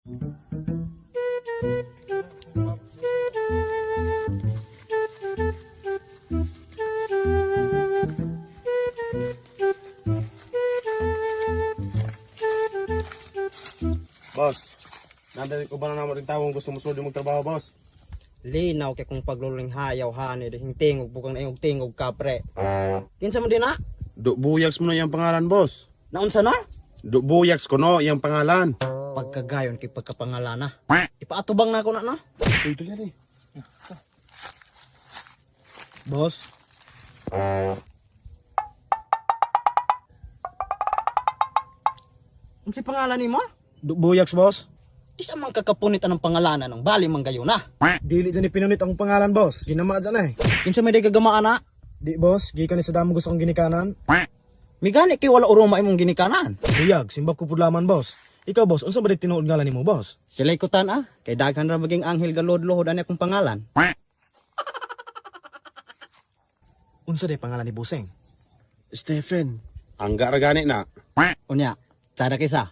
Boss, nadali ko ba na naman rin tawong gusto mo sulod yung magtrabaho, boss? Linaw kay kung pagluling hayaw hani dihing tingog bukang naing tingog kapre. Kinsa man din na? Buyags mo na yung pangalan, boss. Naunsa na? Buyags ko no, yung pangalan. Pagkagayon kay pagkapangalan na. Ipaatubang na ako na. Ito yan eh. Boss. Unsa pangalan nimo? Buyags, boss. Isa man kakapunit anong pangalanan ng bali man gayon na. Dili dyan ipinunit akong pangalan, boss. Ginama dyan eh. Kinsa may di kagamaan na? Di, boss. Gikan ni sa damo gusto kong ginikanan. Migani kay wala uruma imong ginikanan. Buyag, simbak ko pudlaman, boss. Ikaw, boss. Unsa ba di tinuod ngalan nimo, boss? Sila'y kutan kay daghan ra maging anghel galod-lohod ani akong pangalan. Unsa di pangalan ni Buseng? Stephen. Angga ra gani na. Unya, sada kaysa.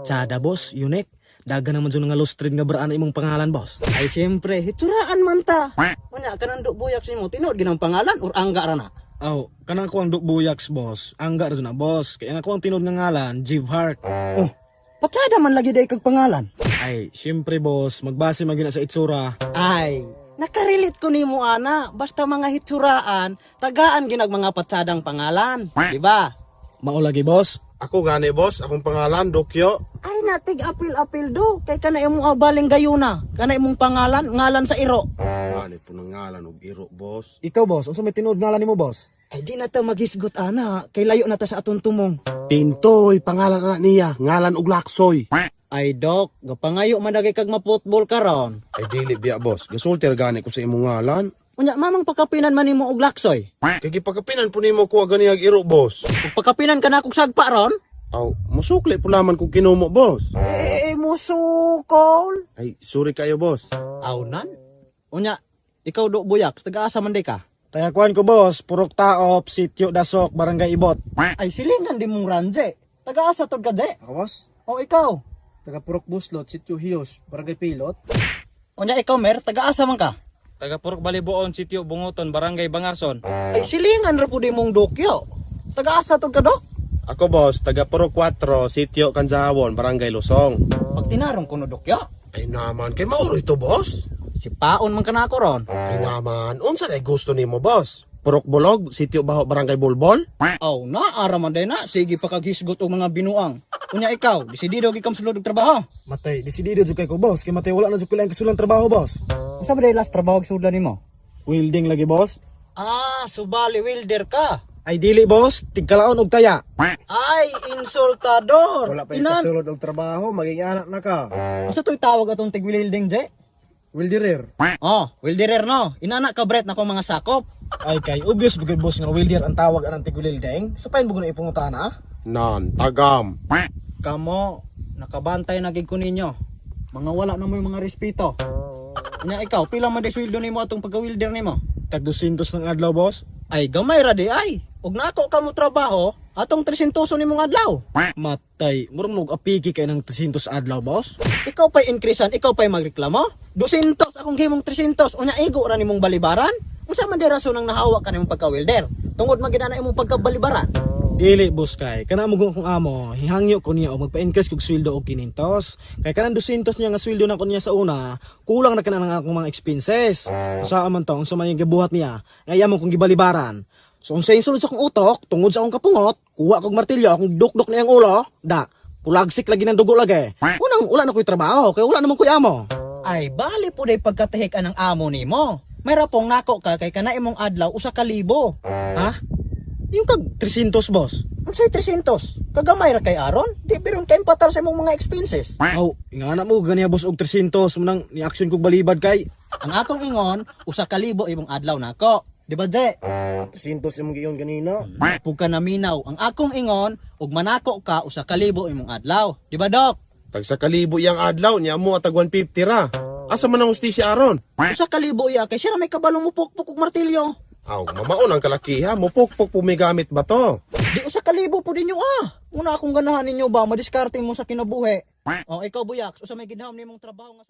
Tsada, boss. Unique. Daga naman dyan nga lustrid nga braan imong pangalan, boss. Ay siyempre, hituraan man ta. Unya, kanang buyak nimo tinuod ginang pangalan or angga ra na? Aw, kanang ko ang Buyags, boss. Angga ra na, boss. Kaya nga ko ang tinuod nga ngalan, Jive Heart. Oh, patsada man lagi day kag pangalan. Ay, siyempre, boss. Magbase magina sa itsura. Ay, nakarelate ko nimo ana, basta mga hitsuraan, tagaan ginag mga patsadang pangalan, di ba? Mao lagi, boss. Ako gani, boss. Akong pangalan, Dokyo. Ay natig apil-apil do, kay kana imong abaling gayuna, kana imong pangalan, ngalan sa iro. Gani po ng ngalan og iro, boss. Ikaw, boss. Unsa may tinuod ngalan nimo, boss? Ay di na ta maghisgot ana, kay layo na ta sa aton tumong. Pintoy, pangalan na niya. Ngalan og Laksoy. Ay dok, gapangayo man dagay kag ma-football karon. Ay dili biya, boss. Gasulti ra gani ko sa imong ngalan. Unya mamang pakapinan man nimo og laksoy. Kay gipagapinan po nimo ko gani ag iro, boss. Ug pakapinan ka na kog sagpa ron? Aw, musukli po naman kung kinumo, boss. Musukol. Ay, sorry kayo, boss. Awnan? Unya, ikaw do buyak, taga-asa man day ka? Kaya kuhan ko, boss. Purok Taop, Sitio Dasok, Barangay Ibot. Ay silingan di mong ranje. Taga-asa tod ka je. Ako, boss. O ikaw? Taga Purok Buslot, Sitio Hios, Barangay Pilot. Unya ikaw mer, taga-asa man ka? Taga Purok Balibuon, Sitio Bunguton, Barangay Bangarson. Ay silingan ra pud imong dokyo. Taga-asa tod ka dok? Ako, boss, taga Puro 4, Sitio Kanzahawon, Barangay Lusong. Pag tinarong ko no dokyo, Ay naman, kay mauro ito, boss. si paon man ka na ako ron. Ay naman, unsa na gusto nimo, boss? Purok Bulog, Sitio Baho, Barangay Bulbol? Aw na, ara man day na. Sige pa kaghisgot og mga binuang. Unya ikaw, desidido gi kam sulod og trabaho. Matay, desidido jud kay ko, boss. Kay matay wala na jud ko lang kasulang trabaho, boss. Unsa ba day last trabaho og sulod nimo? Welding lagi, boss. Ah, subali welder ka. Ay dili, boss. Tigkalaon og taya. Ay, insultador. Wala pa Inan. ikasulod og trabaho, maging anak na ka. Unsa to'y tawag atong tig-welding je? Welderer. Oh, welderer no. Inana ka bret na kong mga sakop. Ay kay obvious bugod, boss, nga welder ang tawag anang tig-welding. So pain bugo na ipungutan na. Nan, tagam. Kamo, nakabantay na gid ko ninyo. Mga wala na mo yung mga respeto. Unya ikaw, pila man desweldo nimo atong pagka-welder nimo? Tag 200 ng adlaw, boss. Ay gamay ra di ay. Ug nako ka mo trabaho, atong 300 nimong adlaw. Matay, murag mo apiki kay ng 300 adlaw, boss. Ikaw pa'y increasean, ikaw pa'y magreklamo? 200 akong himong 300, unya igo ra nimong balibaran? Unsa man di rason nang nahawa ka nimong pagka-welder? Tungod man gid ana imong pagkabalibaran. Dili, boss, kay kana mo kung amo, hihangyo ko niya o magpa-increase kog sweldo og 500. Kay kanang 200 niya nga sweldo na ko niya sa una, kulang na kana ng akong mga expenses. Sa man tong sa may gibuhat niya, ngaya mo kong gibalibaran. So unsa sulod sa akong utok, tungod sa akong kapungot, kuha kog martilyo, akong dukdok na ang ulo, da, pulagsik lagi ng dugo lagi. Unang wala na ko'y trabaho, kay wala naman ko'y amo. Ay bali po day pagkatihik anang amo nimo. May rapong nako ka kay kana imong adlaw usa ka libo. Ha? Yung kag 300, boss. Unsay 300? Kagamay ra kay aron? Di biron kay patar sa imong mga expenses. Aw, ingana mo ganiya, boss, og 300 munang ni-action kog balibad kay. Ang akong ingon, usa ka libo imong adlaw nako. Di ba, Je? 300 imong giyon ganina. Pug ka naminaw, ang akong ingon, ug manako ka usa ka libo imong adlaw. Di ba, Dok? Tag sa kalibo iyang adlaw, niya mo atag 150 ra. Asa man ang ustisya aron? Usa ka libo iya kay sira may kabalong mo pukpuk og martilyo. Aw, mamaon ang kalakiha, mupukpok pumigamit ba to? Di usa ka libo po dinyo Muna akong ganahan ninyo ba madiskarte mo sa kinabuhi. Ikaw buyak, usa may ginham nimong trabaho nga